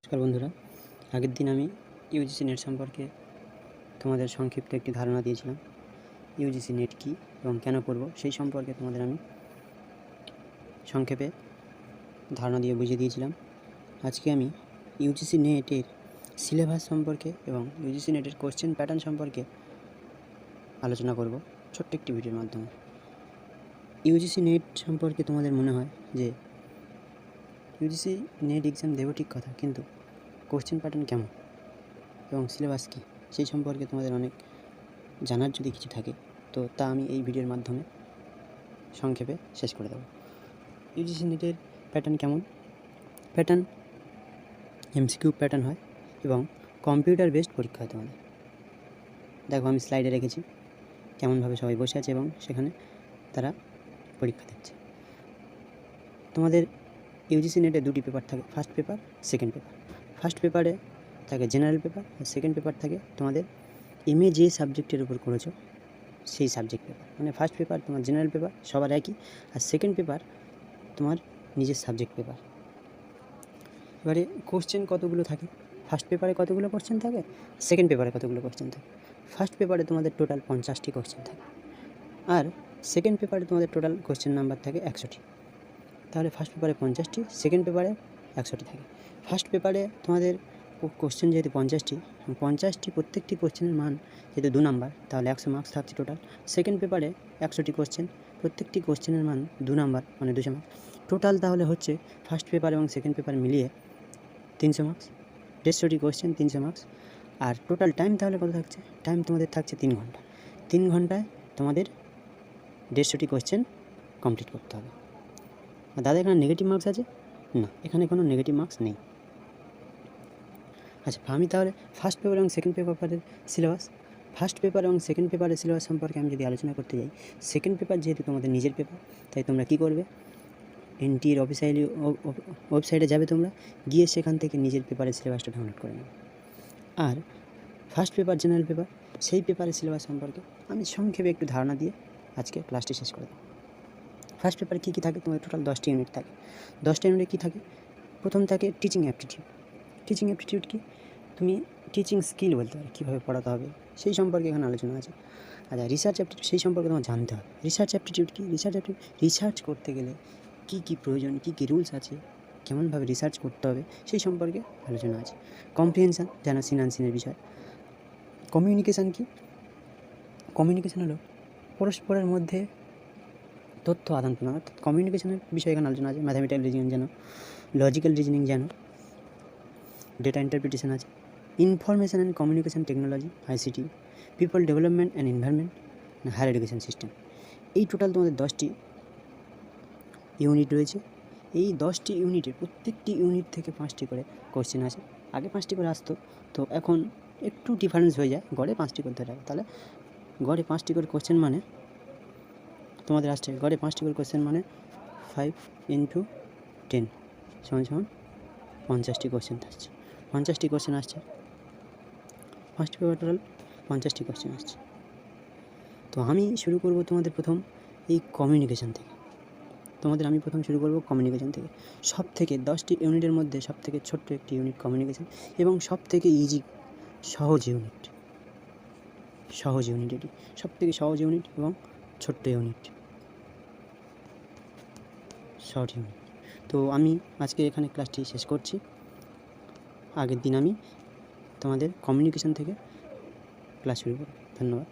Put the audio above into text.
নমস্কার বন্ধুরা, আগের দিন আমি ইউজিসি নেট সম্পর্কে তোমাদের সংক্ষিপ্ত একটি ধারণা দিয়েছিলাম। ইউজিসি নেট কী এবং কেন করব সেই সম্পর্কে তোমাদের আমি সংক্ষেপে ধারণা দিয়ে বুঝিয়ে দিয়েছিলাম। আজকে আমি ইউজিসি নেটের সিলেবাস সম্পর্কে এবং ইউজিসি নেটের কোশ্চেন প্যাটার্ন সম্পর্কে আলোচনা করব ছোট্ট একটি ভিডিওর মাধ্যমে। ইউজিসি নেট সম্পর্কে তোমাদের মনে হয় যে ইউজিসি নেট এক্সাম দেবো ঠিক কথা, কিন্তু কোশ্চেন প্যাটার্ন কেমন এবং সিলেবাস কী সেই সম্পর্কে তোমাদের অনেক জানার যদি কিছু থাকে তো তা আমি এই ভিডিওর মাধ্যমে সংক্ষেপে শেষ করে দেবো। ইউজিসি নেটের প্যাটার্ন কেমন? প্যাটার্ন এমসিকিউ প্যাটার্ন হয় এবং কম্পিউটার বেসড পরীক্ষা হয় তোমাদের। দেখো আমি স্লাইডে রেখেছি কেমনভাবে সবাই বসে আছে এবং সেখানে তারা পরীক্ষা দিচ্ছে। তোমাদের ইউজিসি নেটে দুটি পেপার থাকে, first paper, second paper. First পেপারে থাকে জেনারেল পেপার আর সেকেন্ড পেপার থাকে তোমাদের এমএ যে সাবজেক্টের উপর করেছো সেই সাবজেক্ট পেপার। মানে ফার্স্ট পেপার তোমার জেনারেল পেপার সবার একই, আর সেকেন্ড পেপার তোমার নিজের সাবজেক্ট পেপার। এবারে কোশ্চেন কতগুলো থাকে? ফার্স্ট পেপারে কতগুলো কোশ্চেন থাকে, সেকেন্ড পেপারে কতগুলো কোশ্চেন থাকে? ফার্স্ট পেপারে তোমাদের টোটাল 50টি কোশ্চেন থাকে, আর সেকেন্ড পেপারে তোমাদের টোটাল কোশ্চেন নাম্বার থাকে 100টি। তাহলে ফার্স্ট পেপারে 50টি, সেকেন্ড পেপারে 100টি থাকে। ফার্স্ট পেপারে তোমাদের কোশ্চেন যেহেতু 50টি প্রত্যেকটি কোশ্চেনের মান যেহেতু 2 নাম্বার, তাহলে 100 মার্কস থাকছে টোটাল। সেকেন্ড পেপারে 100টি কোশ্চেন, প্রত্যেকটি কোশ্চেনের মান 2 নাম্বার, মানে 200 মার্কস টোটাল। তাহলে হচ্ছে ফার্স্ট পেপার এবং সেকেন্ড পেপার মিলিয়ে 300 মার্কস, 150টি কোশ্চেন 300 মার্কস। আর টোটাল টাইম তাহলে কত থাকছে? টাইম তোমাদের থাকছে 3 ঘন্টা। 3 ঘন্টায় তোমাদের 150টি কোশ্চেন কমপ্লিট করতে হবে। আর দাদা এখানে নেগেটিভ মার্কস আছে? না, এখানে কোনো নেগেটিভ মার্কস নেই। আচ্ছা, আমি তাহলে ফার্স্ট পেপার এবং সেকেন্ড পেপারের সিলেবাস, ফার্স্ট পেপার এবং সেকেন্ড পেপারের সিলেবাস সম্পর্কে আমি যদি আলোচনা করতে যাই, সেকেন্ড পেপার যেহেতু তোমাদের নিজের পেপার, তাই তোমরা কী করবে? এনটিএর ওয়েবসাইটে যাবে, তোমরা গিয়ে সেখান থেকে নিজের পেপারের সিলেবাসটা ডাউনলোড করে নেবে। আর ফার্স্ট পেপার জেনারেল পেপার, সেই পেপারের সিলেবাস সম্পর্কে আমি সংক্ষেপে একটু ধারণা দিয়ে আজকে ক্লাসটি শেষ করে দেবো। ফার্স্ট পেপারে কী কী থাকে? তোমাদের টোটাল 10টি ইউনিট থাকে। 10টা ইউনিটে কী থাকে? প্রথম থাকে টিচিং অ্যাপটিটিউড। টিচিং অ্যাপটিটিউড কি? তুমি টিচিং স্কিল বলতে পারো, কীভাবে পড়াতে হবে সেই সম্পর্কে এখানে আলোচনা আছে। আচ্ছা, রিসার্চ অ্যাপটিটিউড, সেই সম্পর্কে তোমার জানতে হবে। রিসার্চ অ্যাপটিটিউড কি? রিসার্চ করতে গেলে কী কী প্রয়োজন, কী কী রুলস আছে, কেমনভাবে রিসার্চ করতে হবে সেই সম্পর্কে আলোচনা আছে। কম্প্রিহেনশান, যেন সিনের বিষয়। কমিউনিকেশান কি? কমিউনিকেশান হলো পরস্পরের মধ্যে তথ্য আদান প্রদান, অর্থাৎ কমিউনিকেশানের বিষয়ে এখানে আলোচনা আছে। ম্যাথামেটিক্যাল রিজনিং জানো, লজিক্যাল রিজনিং জানো, ডেটা ইন্টারপ্রিটেশন আছে। Information and communication technology, ICT, people development and environment, higher education system. এই টোটাল তোমাদের 10টি ইউনিট রয়েছে। এই 10টি ইউনিটের প্রত্যেকটি ইউনিট থেকে 5টি করে কোশ্চেন আছে। আগে 5টি করে আসতো, তো এখন একটু ডিফারেন্স হয়ে যায়, গড়ে 5টি করতে হবে। তাহলে গড়ে 5টি করে কোশ্চেন মানে তোমাদের আসছে, গড়ে 5টি করে কোশ্চেন মানে 5 × 10 = 50টি কোশ্চেন আসছে। 50টি কোশ্চেন আসছে, ফার্স্ট পেপার টোটাল 50টি কোশ্চেন আসছে। তো আমি শুরু করব তোমাদের প্রথম এই কমিউনিকেশান থেকে। আমি প্রথম শুরু করব কমিউনিকেশান থেকে। সব থেকে 10টি ইউনিটের মধ্যে সব থেকে ছোট্ট একটি ইউনিট কমিউনিকেশান, এবং সব থেকে ইজি, সহজ ইউনিট এটি সব থেকে সহজ ইউনিট এবং ছোট্ট ইউনিট, শর্ট ইউনিট। তো আমি আজকে এখানে ক্লাসটি শেষ করছি। আগের দিন আমি তোমাদের কমিউনিকেশান থেকে ক্লাস শুরু করব। ধন্যবাদ।